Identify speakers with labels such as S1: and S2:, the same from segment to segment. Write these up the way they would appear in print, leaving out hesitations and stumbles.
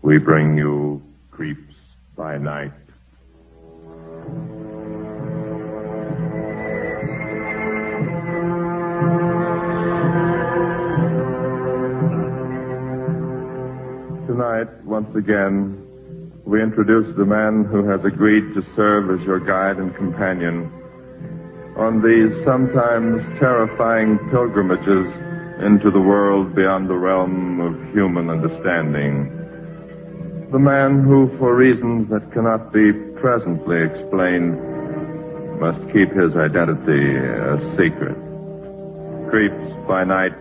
S1: we bring you Creeps by Night. Tonight, once again, we introduce the man who has agreed to serve as your guide and companion on these sometimes terrifying pilgrimages into the world beyond the realm of human understanding. The man who, for reasons that cannot be presently explained, must keep his identity a secret. Creeps by Night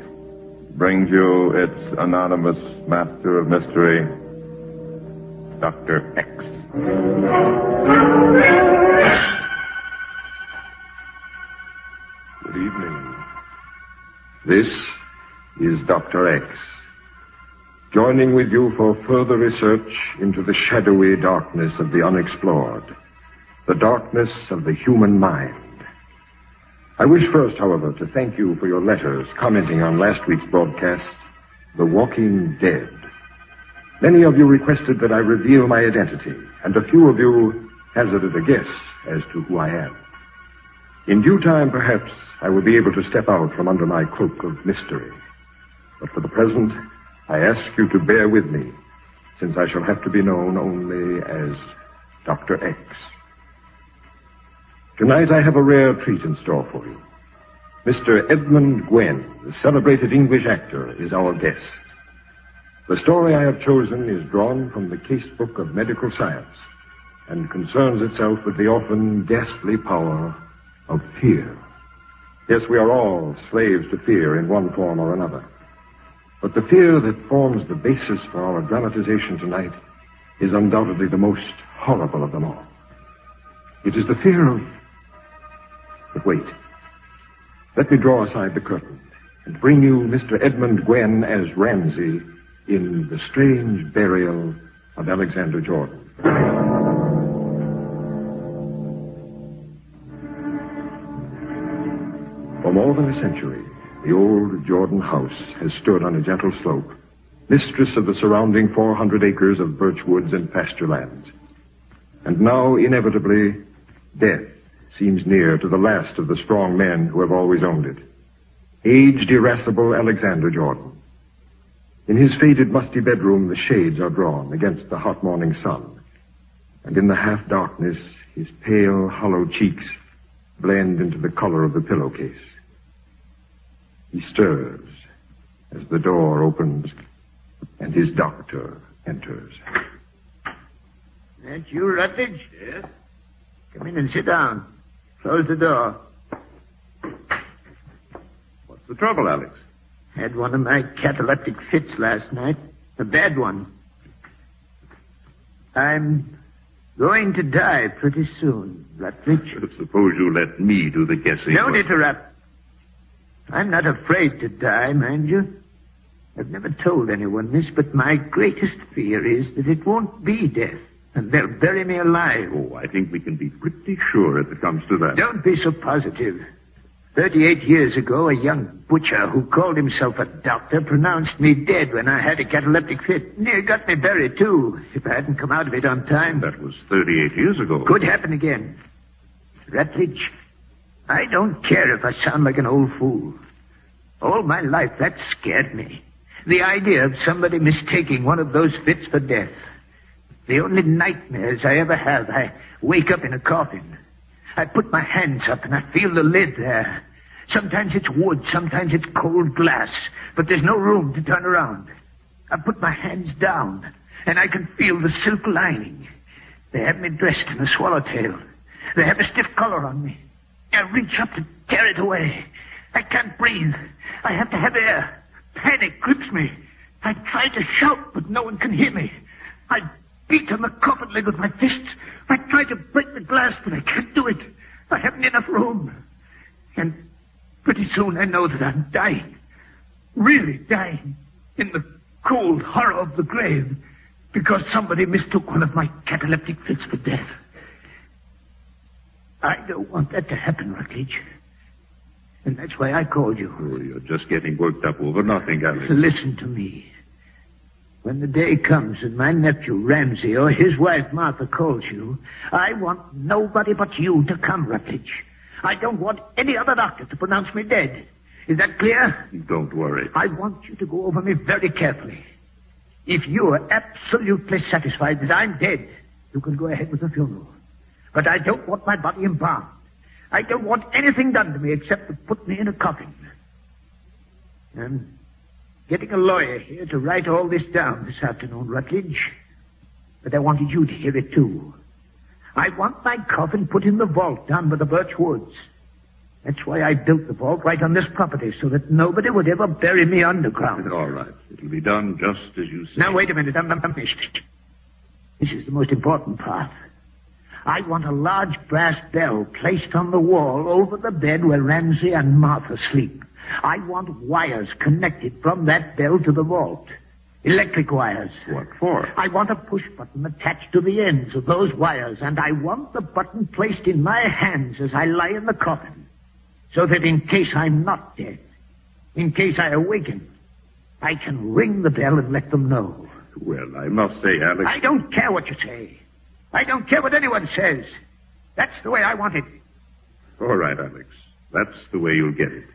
S1: brings you its anonymous master of mystery, Dr. X.
S2: Good evening. This is Dr. X, joining with you for further research into the shadowy darkness of the unexplored, the darkness of the human mind. I wish first, however, to thank you for your letters commenting on last week's broadcast, The Walking Dead. Many of you requested that I reveal my identity, and a few of you hazarded a guess as to who I am. In due time, perhaps, I will be able to step out from under my cloak of mystery. But for the present, I ask you to bear with me, since I shall have to be known only as Dr. X. Tonight I have a rare treat in store for you. Mr. Edmund Gwenn, the celebrated English actor, is our guest. The story I have chosen is drawn from the casebook of medical science and concerns itself with the often ghastly power of fear. Yes, we are all slaves to fear in one form or another. But the fear that forms the basis for our dramatization tonight is undoubtedly the most horrible of them all. It is the fear of... But wait. Let me draw aside the curtain and bring you Mr. Edmund Gwenn as Ramsey in The Strange Burial of Alexander Jordan. For more than a century, the old Jordan house has stood on a gentle slope, mistress of the surrounding 400 acres of birch woods and pasture lands. And now, inevitably, death seems near to the last of the strong men who have always owned it. Aged, irascible Alexander Jordan. In his faded, musty bedroom, the shades are drawn against the hot morning sun. And in the half-darkness, his pale, hollow cheeks blend into the color of the pillowcase. He stirs as the door opens and his doctor enters.
S3: That you, Rutledge? Yes? Come in and sit down. Close the door.
S1: What's the trouble, Alex?
S3: Had one of my cataleptic fits last night. A bad one. I'm going to die pretty soon, Rutledge.
S1: Suppose you let me do the guessing.
S3: Don't interrupt. I'm not afraid to die, mind you. I've never told anyone this, but my greatest fear is that it won't be death, and they'll bury me alive.
S1: Oh, I think we can be pretty sure if it comes to that.
S3: Don't be so positive. 38 years ago, a young butcher who called himself a doctor pronounced me dead when I had a cataleptic fit. Near got me buried, too, if I hadn't come out of it on time.
S1: That was 38 years ago.
S3: Could happen again. Rutledge, I don't care if I sound like an old fool. All my life, that scared me. The idea of somebody mistaking one of those fits for death. The only nightmares I ever have, I wake up in a coffin. I put my hands up and I feel the lid there. Sometimes it's wood, sometimes it's cold glass, but there's no room to turn around. I put my hands down and I can feel the silk lining. They have me dressed in a swallowtail. They have a stiff collar on me. I reach up to tear it away. I can't breathe. I have to have air. Panic grips me. I try to shout, but no one can hear me. I beat on the coffin lid with my fists. I try to break the glass, but I can't do it. I haven't enough room. And pretty soon I know that I'm dying. Really dying. In the cold horror of the grave. Because somebody mistook one of my cataleptic fits for death. I don't want that to happen, Rutledge. And that's why I called you.
S1: Oh, you're just getting worked up over nothing, Alex.
S3: Listen to me. When the day comes and my nephew Ramsey or his wife Martha calls you, I want nobody but you to come, Rutledge. I don't want any other doctor to pronounce me dead. Is that clear?
S1: Don't worry.
S3: I want you to go over me very carefully. If you are absolutely satisfied that I'm dead, you can go ahead with the funeral. But I don't want my body embalmed. I don't want anything done to me except to put me in a coffin. I'm getting a lawyer here to write all this down this afternoon, Rutledge. But I wanted you to hear it, too. I want my coffin put in the vault down by the birch woods. That's why I built the vault right on this property, so that nobody would ever bury me underground.
S1: All right. It'll be done just as you say.
S3: Now, wait a minute. I'm finished. This is the most important part. I want a large brass bell placed on the wall over the bed where Ramsey and Martha sleep. I want wires connected from that bell to the vault. Electric wires.
S1: What for?
S3: I want a push button attached to the ends of those wires, and I want the button placed in my hands as I lie in the coffin, so that in case I'm not dead, in case I awaken, I can ring the bell and let them know.
S1: Well, I must say, Alex...
S3: I don't care what you say. I don't care what anyone says. That's the way I want it.
S1: All right, Alex. That's the way you'll get it.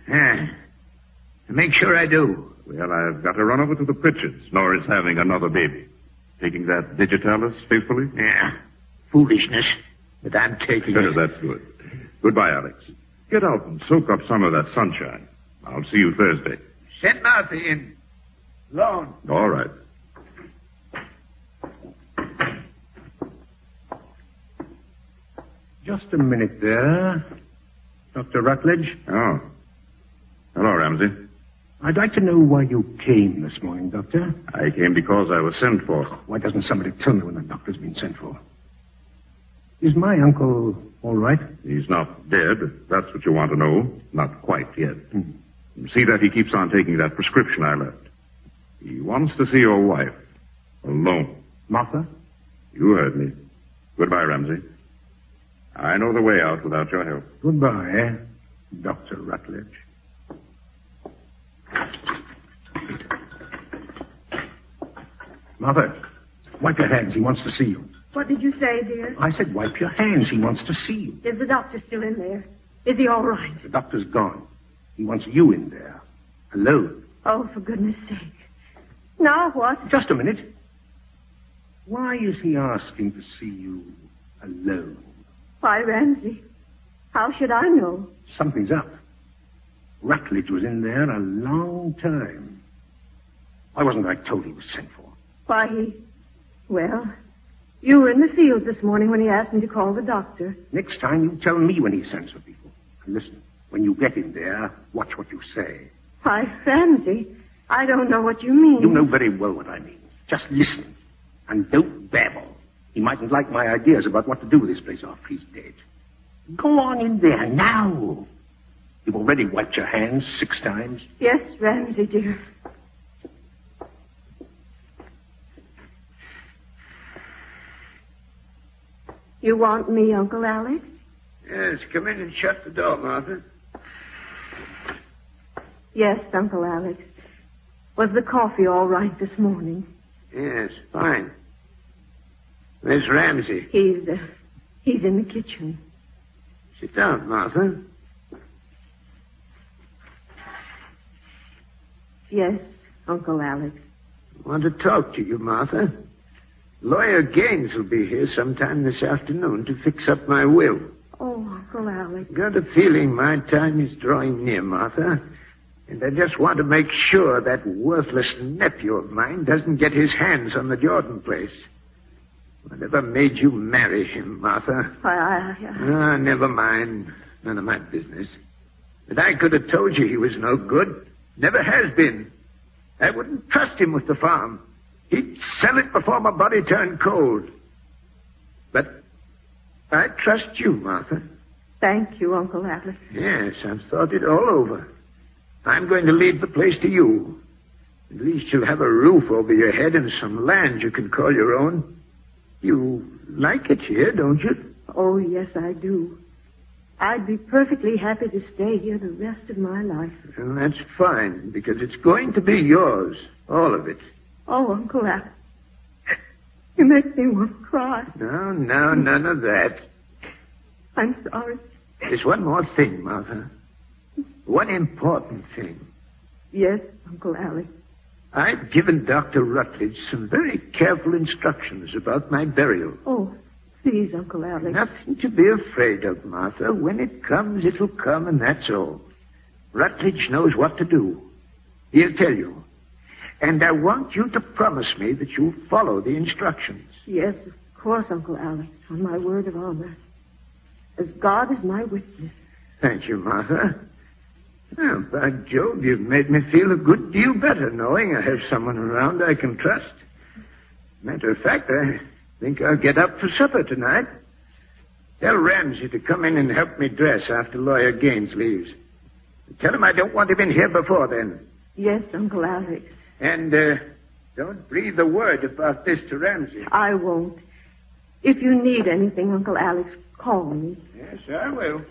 S3: Make sure I do.
S1: Well, I've got to run over to the Pritchards. Nora's having another baby. Taking that digitalis faithfully?
S3: Yeah. Foolishness. But I'm taking it.
S1: That's good. Goodbye, Alex. Get out and soak up some of that sunshine. I'll see you Thursday.
S3: Send Martha in. Alone.
S1: All right.
S4: Just a minute there. Dr. Rutledge?
S1: Oh. Hello, Ramsey.
S4: I'd like to know why you came this morning, Doctor.
S1: I came because I was sent for.
S4: Why doesn't somebody tell me when the doctor's been sent for? Is my uncle all right?
S1: He's not dead. That's what you want to know. Not quite yet. See that he keeps on taking that prescription I left. He wants to see your wife. Alone.
S4: Martha?
S1: You heard me. Goodbye, Ramsey. I know the way out without your help.
S4: Goodbye, Dr. Rutledge. Martha, wipe your hands. He wants to see you.
S5: What did you say, dear?
S4: I said wipe your hands. He wants to see you.
S5: Is the doctor still in there? Is he all right?
S4: The doctor's gone. He wants you in there. Alone.
S5: Oh, for goodness sake. Now what?
S4: Just a minute. Why is he asking to see you alone?
S5: Why, Ramsey, how should I know?
S4: Something's up. Rutledge was in there a long time. Why wasn't I told he was sent for?
S5: Why, well, you were in the field this morning when he asked me to call the doctor.
S4: Next time you tell me when he sends for people. And listen, when you get in there, watch what you say.
S5: Why, Ramsey, I don't know what you mean.
S4: You know very well what I mean. Just listen. And don't babble. He mightn't like my ideas about what to do with this place after he's dead. Go on in there now. You've already wiped your hands 6 times.
S5: Yes, Ramsey, dear. You want me, Uncle Alex?
S3: Yes, come in and shut the door, Martha.
S5: Yes, Uncle Alex. Was the coffee all right this morning?
S3: Yes, fine. Where's Ramsey?
S5: He's in the kitchen.
S3: Sit down, Martha.
S5: Yes, Uncle Alex.
S3: I want to talk to you, Martha. Lawyer Gaines will be here sometime this afternoon to fix up my will.
S5: Oh, Uncle Alex.
S3: Got a feeling my time is drawing near, Martha. And I just want to make sure that worthless nephew of mine doesn't get his hands on the Jordan place. Whatever made you marry him, Martha? Never mind. None of my business. But I could have told you he was no good. Never has been. I wouldn't trust him with the farm. He'd sell it before my body turned cold. But I trust you, Martha.
S5: Thank you, Uncle Alex.
S3: Yes, I've thought it all over. I'm going to leave the place to you. At least you'll have a roof over your head and some land you can call your own. You like it here, don't you?
S5: Oh, yes, I do. I'd be perfectly happy to stay here the rest of my life.
S3: Well, that's fine, because it's going to be yours, all of it.
S5: Oh, Uncle Alex. You make me want to cry.
S3: No, none of that.
S5: I'm sorry.
S3: There's one more thing, Martha. One important thing.
S5: Yes, Uncle Alex.
S3: I've given Dr. Rutledge some very careful instructions about my burial.
S5: Oh, please, Uncle Alex.
S3: Nothing to be afraid of, Martha. When it comes, it'll come, and that's all. Rutledge knows what to do. He'll tell you. And I want you to promise me that you'll follow the instructions.
S5: Yes, of course, Uncle Alex, on my word of honor. As God is my witness.
S3: Thank you, Martha. Well, by Jove, you've made me feel a good deal better knowing I have someone around I can trust. Matter of fact, I think I'll get up for supper tonight. Tell Ramsey to come in and help me dress after Lawyer Gaines leaves. Tell him I don't want him in here before then.
S5: Yes, Uncle Alex.
S3: And don't breathe a word about this to Ramsey.
S5: I won't. If you need anything, Uncle Alex, call me.
S3: Yes, I will.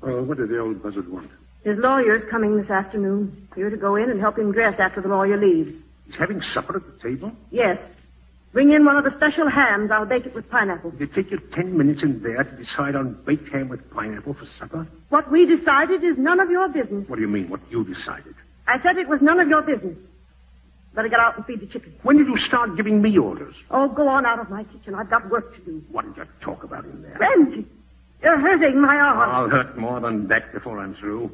S4: Oh, what did the old buzzard want?
S5: His lawyer's coming this afternoon. You're to go in and help him dress after the lawyer leaves.
S4: He's having supper at the table?
S5: Yes. Bring in one of the special hams. I'll bake it with pineapple.
S4: Did it take you 10 minutes in there to decide on baked ham with pineapple for supper?
S5: What we decided is none of your business.
S4: What do you mean, what you decided?
S5: I said it was none of your business. Better get out and feed the chickens.
S4: When did you start giving me orders?
S5: Oh, go on out of my kitchen. I've got work to do.
S4: What did you talk about in there?
S5: Ramsey, you're hurting my arm.
S4: I'll hurt more than that before I'm through.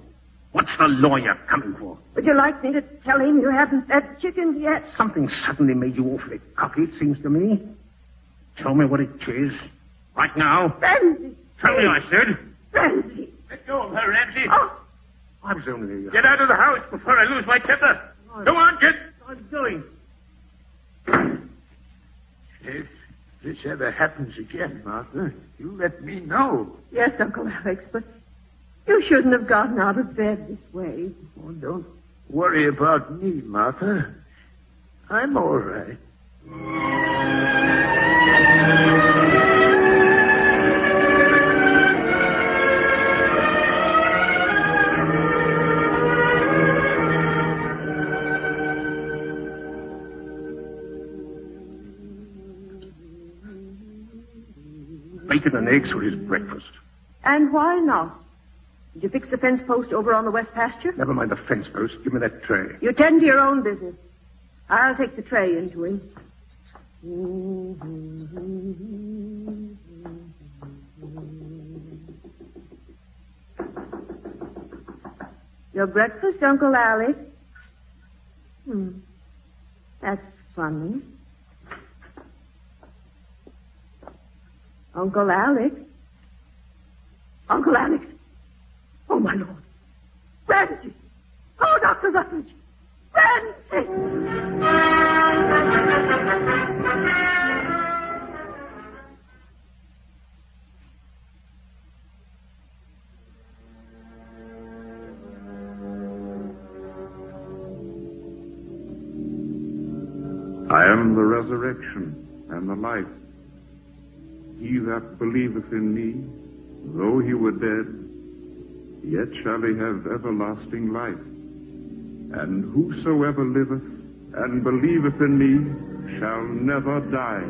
S4: What's the lawyer coming for?
S5: Would you like me to tell him you haven't fed chickens yet?
S4: Something suddenly made you awfully cocky, it seems to me. Tell me what it is. Right now.
S5: Ramsey!
S4: Tell me, I said.
S5: Ramsey!
S3: Let go of her, Ramsey.
S5: Oh!
S4: I was only...
S3: Get out of the house before I lose my temper. Go on, kid.
S4: I'm going.
S3: If this ever happens again, Martha, you let me know.
S5: Yes, Uncle Alex, but you shouldn't have gotten out of bed this way.
S3: Oh, don't worry about me, Martha. I'm all right.
S4: Bacon and eggs for his breakfast.
S5: And why not? Did you fix the fence post over on the west pasture?
S4: Never mind the fence post. Give me that tray.
S5: You tend to your own business. I'll take the tray into him. Your breakfast, Uncle Alex? That's funny. Uncle Alex? Uncle Alex? Oh, my Lord. Ramsey! Oh, Dr. Rutledge! Ramsey!
S1: I am the resurrection and the life. He that believeth in me, though he were dead, yet shall he have everlasting life. And whosoever liveth and believeth in me shall never die.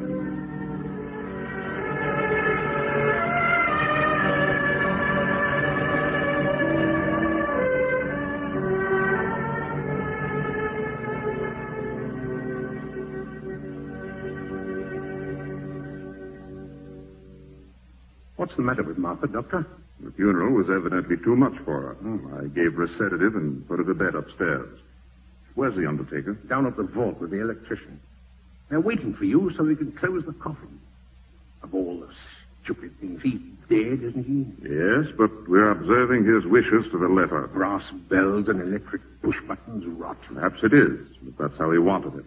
S4: What's the matter with Martha, Doctor?
S1: The funeral was evidently too much for her. I gave her a sedative and put her to bed upstairs. Where's the undertaker?
S4: Down at the vault with the electrician. They're waiting for you so they can close the coffin. Of all the stupid things, he's dead, isn't he?
S1: Yes, but we're observing his wishes to the letter.
S4: Brass bells and electric push buttons rot.
S1: Perhaps it is, but that's how he wanted it.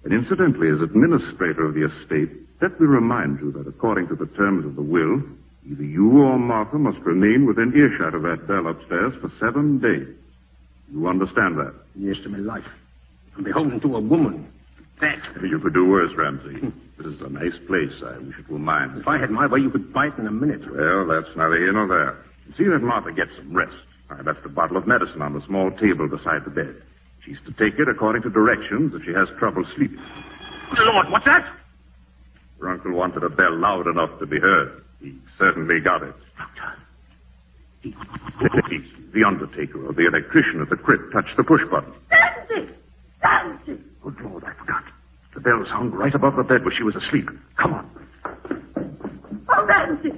S1: And incidentally, as administrator of the estate, let me remind you that according to the terms of the will, either you or Martha must remain within earshot of that bell upstairs for 7 days. You understand that?
S4: Yes, to my life. I'm beholden to a woman. That.
S1: You could do worse, Ramsey. This is a nice place. I wish it were mine.
S4: If I had my way, you could buy it in a minute.
S1: Well, that's neither here nor there. See that Martha gets some rest. I left a bottle of medicine on the small table beside the bed.
S6: She's to take it according to directions if she has trouble sleeping.
S4: Good Lord, what's that?
S6: Her uncle wanted a bell loud enough to be heard. He certainly got it.
S4: Doctor.
S6: The undertaker or the electrician at the crypt touched the push button.
S5: Ramsey! Ramsey!
S6: Good Lord, I forgot. The bell hung right above the bed where she was asleep. Come on.
S5: Oh, Ramsey!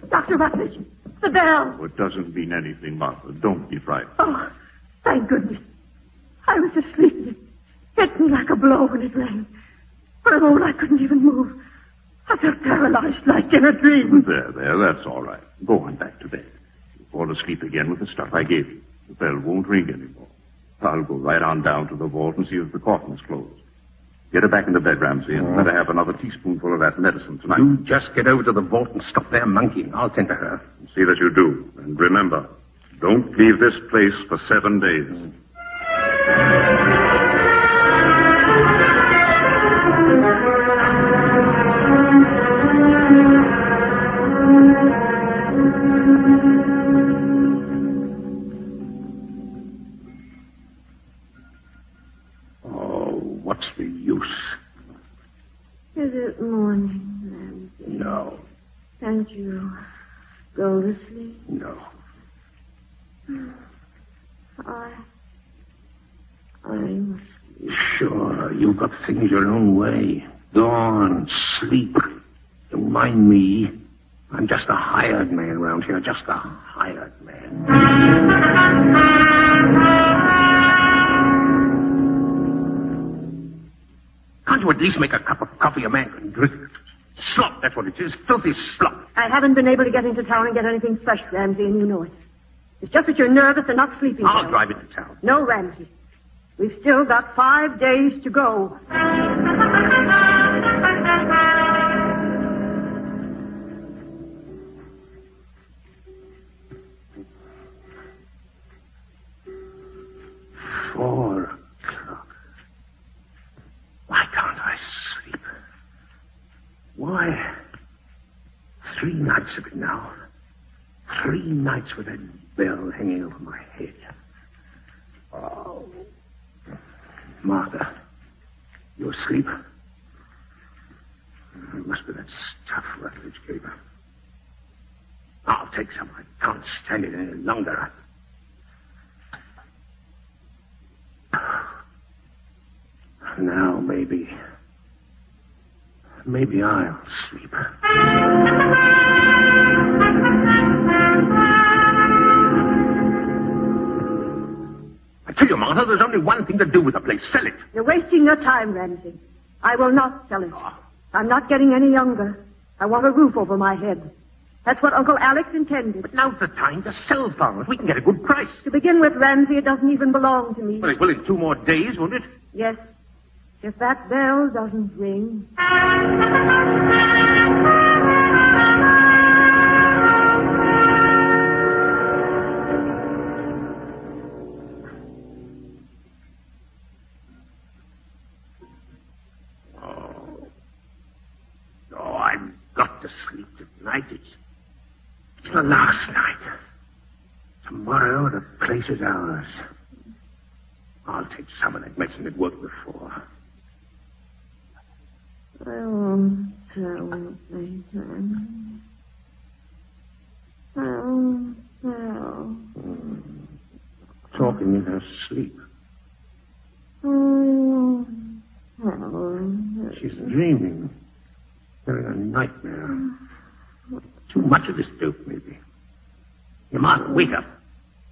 S5: Dr. Rutledge, the bell!
S6: Oh, it doesn't mean anything, Martha. Don't be frightened.
S5: Oh, thank goodness. I was asleep. It hit me like a blow when it rang. For a moment, I couldn't even move. I felt paralyzed like in a dream.
S6: There, that's all right. Go on back to bed. You'll fall asleep again with the stuff I gave you. The bell won't ring anymore. I'll go right on down to the vault and see if the coffin is closed. Get her back in the bed, Ramsey, and let her have another teaspoonful of that medicine tonight.
S4: You just get over to the vault and stop there monkeying. I'll tend to her.
S6: See that you do. And remember, don't leave this place for 7 days.
S4: What's the use?
S5: Is it morning, Ramsey?
S4: No.
S5: Can't you go to sleep?
S4: No.
S5: I must sleep.
S4: Sure, you've got things your own way. Go on, sleep. Don't mind me. I'm just a hired man around here, just a hired man. Can't you at least make a cup of coffee a man can drink? Slop, that's what it is. Filthy slop.
S5: I haven't been able to get into town and get anything fresh, Ramsey, and you know it. It's just that you're nervous and not sleeping
S4: I'll
S5: well.
S4: drive into town.
S5: No, Ramsey. We've still got 5 days to go.
S4: Why can't I sleep? Why? 3 nights of it now. 3 nights with that bell hanging over my head. Oh. Martha, you asleep? It must be that stuff Rutledge gave her. I'll take some. I can't stand it any longer. Now, maybe I'll sleep. I tell you, Martha, there's only one thing to do with the place. Sell it.
S5: You're wasting your time, Ramsey. I will not sell it. I'm not getting any younger. I want a roof over my head. That's what Uncle Alex intended.
S4: But now's the time to sell farms. We can get a good price.
S5: To begin with, Ramsey, it doesn't even belong to me.
S4: Well, it will in 2 more days, won't it?
S5: Yes. If that bell doesn't ring.
S4: Oh, I've got to sleep tonight. It's the last night. Tomorrow, the place is ours. I'll take some of that medicine that worked before.
S5: I won't tell anything. I won't tell.
S4: Talking in her sleep.
S5: I won't tell.
S4: She's dreaming. Having a nightmare. Too much of this dope, maybe. You must wake up.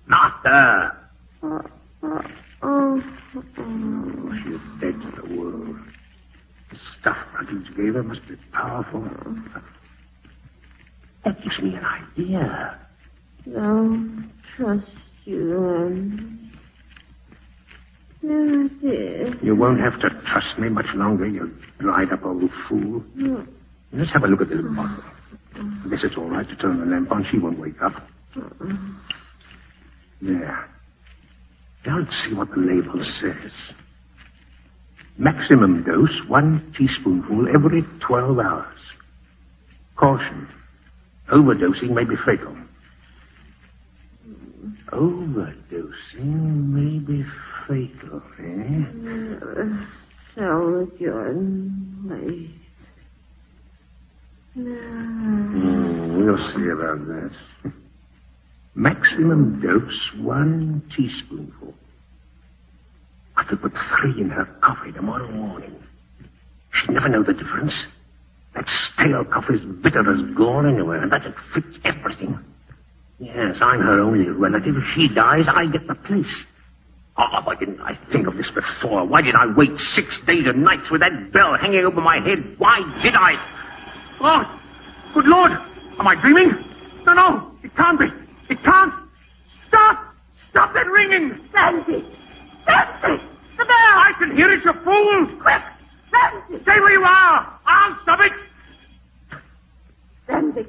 S4: Martha! She's dead to the world. The stuff Rutledge gave her must be powerful. That gives me an idea.
S5: Don't trust you, Yes, dear.
S4: You won't have to trust me much longer, you dried-up old fool. Let's have a look at this bottle. I guess it's all right to turn the lamp on. She won't wake up. There. Now let's see what the label says. Maximum dose, 1 teaspoonful every 12 hours. Caution. Overdosing may be fatal. Overdosing may be fatal, eh?
S5: So, Jordan,
S4: We'll see about that. Maximum dose, 1 teaspoonful. I could put 3 in her coffee tomorrow morning. She'd never know the difference. That stale coffee's bitter as gall anyway, and that it fits everything. Yes, I'm her only relative. If she dies, I get the place. Oh, why didn't I think of this before? Why did I wait 6 days and nights with that bell hanging over my head? Why did I? Oh, good Lord! Am I dreaming? No, it can't be. It can't. Stop! Stop that ringing!
S5: Nancy! Nancy! The bell!
S4: I can hear it, you fool!
S5: Quick! Nancy!
S4: Stay where you are! I'll stop it!
S5: Nancy,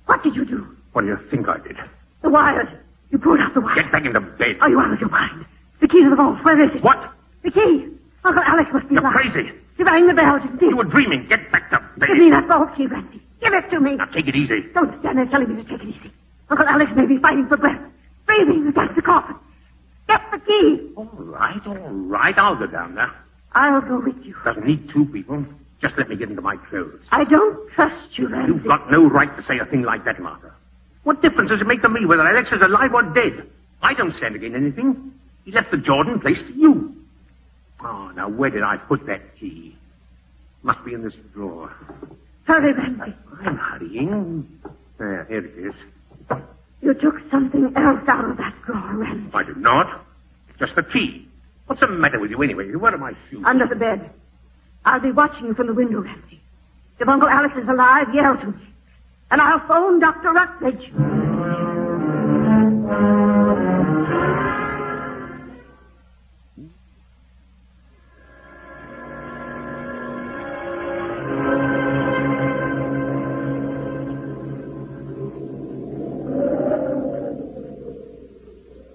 S5: what did you do?
S4: What do you think I did?
S5: The wires. You pulled out the wires.
S4: Get back into bed.
S5: Are you out of your mind? The key to the vault, where is it?
S4: What?
S5: The key. Uncle Alex must be
S4: You're
S5: alive.
S4: crazy.
S5: He rang the bell, didn't he?
S4: You were dreaming. Get back to bed.
S5: Give me that vault key, Randy. Give it to me.
S4: Now take it easy.
S5: Don't stand there telling me to take it easy. Uncle Alex may be fighting for breath, breathing against the coffin. Get the key.
S4: All right. I'll go down there.
S5: I'll go with you.
S4: Doesn't need 2 people. Just let me get into my clothes.
S5: I don't trust you, Randy.
S4: You've got no right to say a thing like that, Martha. What difference does it make to me whether Alex is alive or dead? I don't stand to gain anything. He left the Jordan place to you. Oh, now where did I put that key? Must be in this drawer.
S5: Hurry, Randy.
S4: I'm hurrying. There, here it is.
S5: You took something else out of that drawer, Randy.
S4: I did not. Just the key. What's the matter with you anyway? Where are my shoes?
S5: Under the bed. I'll be watching you from the window, Randy. If Uncle Alex is alive, yell to me. And I'll phone Dr. Rutledge.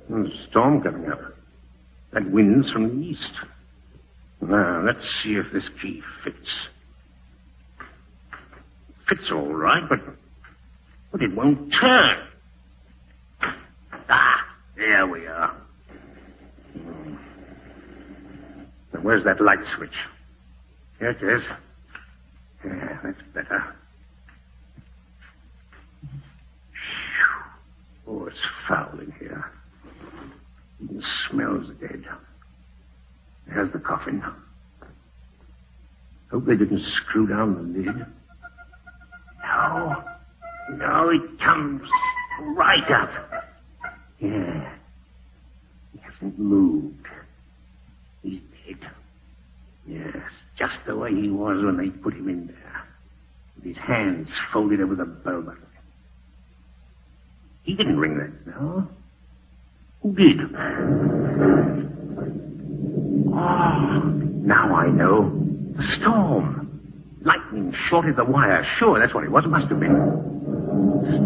S4: There's a storm coming up. That wind's from the east. Now, let's see if this key fits. Fits all right, but it won't turn. Ah, there we are. Now, where's that light switch? Here it is. Yeah, that's better. Oh, it's foul in here. Even smells dead. There's the coffin. Hope they didn't screw down the lid. No, it comes right up. Yeah. He hasn't moved. He's dead. Yes, just the way he was when they put him in there. With his hands folded over the bell button. He didn't ring that bell. Who did? Oh, now I know. The storm. Lightning shorted the wire. Sure, that's what it was. It must have been.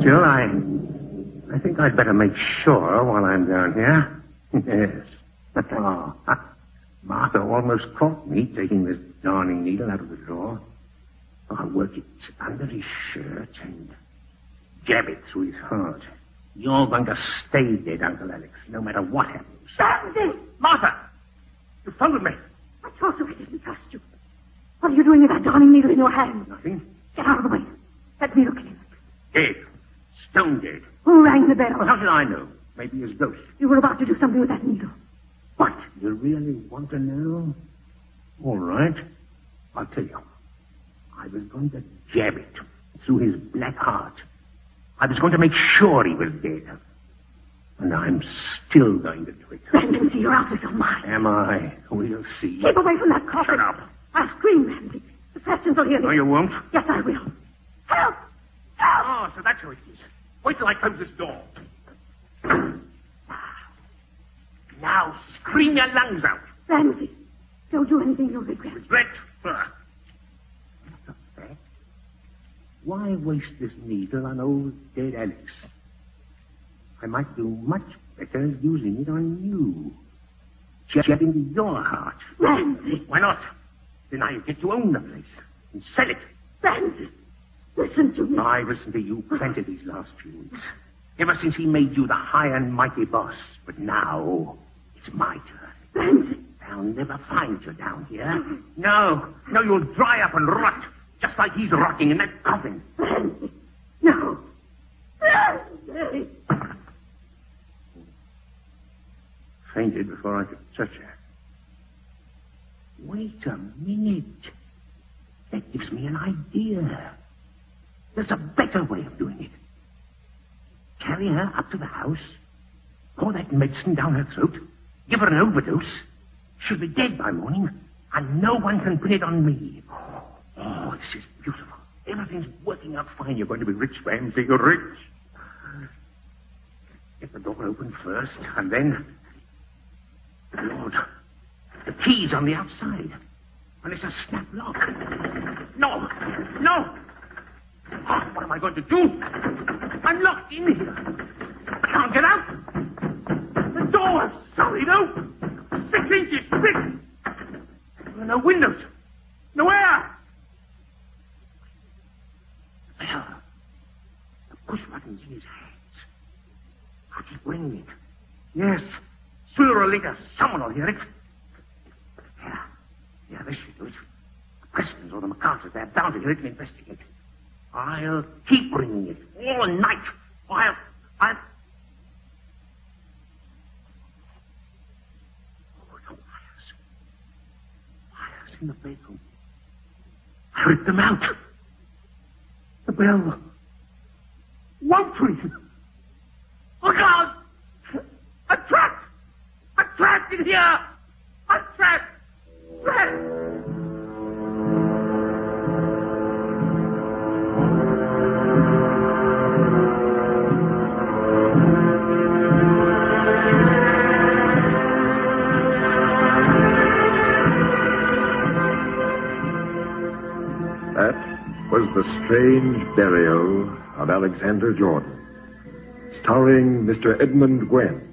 S4: Still, I think I'd better make sure while I'm down here. Yes. Oh, Martha almost caught me taking this darning needle out of the drawer. I'll work it under his shirt and jab it through his heart. You're going to stay dead, Uncle Alex, no matter what happens.
S5: Randy!
S4: Martha! You followed me.
S5: I told you I didn't trust you. What are you doing with that darning needle in your hand?
S4: Nothing.
S5: Get out of the way. Let me look at him.
S4: Dead. Stone dead.
S5: Who rang the bell?
S4: Well, how should I know? Maybe his ghost.
S5: You were about to do something with that needle.
S4: What? You really want to know? All right. I'll tell you. I was going to jab it through his black heart. I was going to make sure he was dead. And I'm still going to do it.
S5: Randy, you're out of your mind.
S4: Am I? We'll see.
S5: Keep away from that coffin.
S4: Shut up.
S5: I'll scream, Randy. The Prestons will hear me.
S4: No, you won't.
S5: Yes, I will. Help! Help!
S4: Oh, so that's how it is. Wait till I close this door. Now scream your lungs out.
S5: Randy, don't do anything you'll regret.
S4: Regret? What the fact? Why waste this needle on old dead Alex? I might do much better using it on you. Jab into your heart.
S5: Randy!
S4: Why not? Then I get to own the place and sell it.
S5: Randy! Listen to me.
S4: I've listened to you plenty these last few weeks. Ever since he made you the high and mighty boss. But now, it's my turn. They'll never find you down here. No, you'll dry up and rot, just like he's rotting in that coffin.
S5: No.
S4: Fainted before I could touch her. Wait a minute. That gives me an idea. There's a better way of doing it. Carry her up to the house, pour that medicine down her throat, give her an overdose. She'll be dead by morning, and no one can pin it on me. Oh, this is beautiful. Everything's working out fine. You're going to be rich, Ramsey. You're rich. Get the door open first, and then... Lord, the key's on the outside. And it's a snap lock. No! Oh, what am I going to do? I'm locked in here. I can't get out. The door's solid open. 6 inches thick. There are no windows. No air. Well, the push button's in his hands. I keep ringing it. Yes. Sooner or later, someone will hear it. Yeah, this should do it. The Prestons or the MacArthurs, they're bound to hear it and investigate. I'll keep ringing it all night. I'll... Oh, the wires. Wires in the bedroom. I ripped them out. The bell won't ring. Look out! I'm trapped! I'm trapped in here! I'm trapped!
S2: That was The Strange Burial of Alexander Jordan, starring Mr. Edmund Gwen.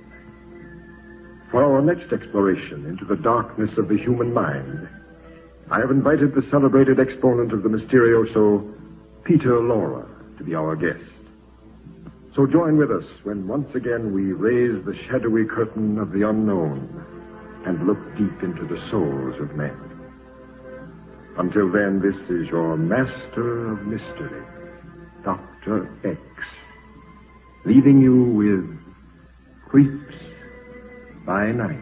S2: For our next exploration into the darkness of the human mind, I have invited the celebrated exponent of the Mysterioso, Peter Laura, to be our guest. So join with us when once again we raise the shadowy curtain of the unknown and look deep into the souls of men. Until then, this is your master of mystery, Dr. X, leaving you with Creeps by Night.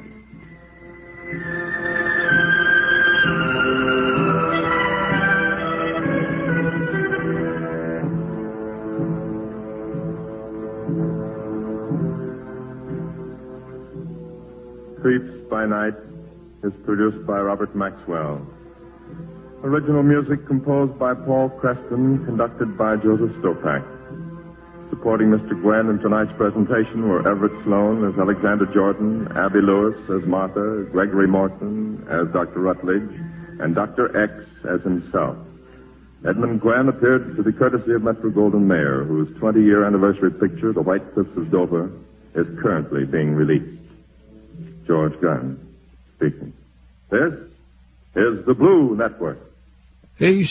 S1: Creeps by Night is produced by Robert Maxwell. Original music composed by Paul Creston, conducted by Joseph Stopak. Supporting Mr. Gwen in tonight's presentation were Everett Sloan as Alexander Jordan, Abby Lewis as Martha, Gregory Morton as Dr. Rutledge, and Dr. X as himself. Edmund Gwen appeared to the courtesy of Metro-Goldwyn-Mayer, whose 20-year anniversary picture, The White Cliffs of Dover, is currently being released. George Gunn speaking. This is the Blue Network.
S7: Hey,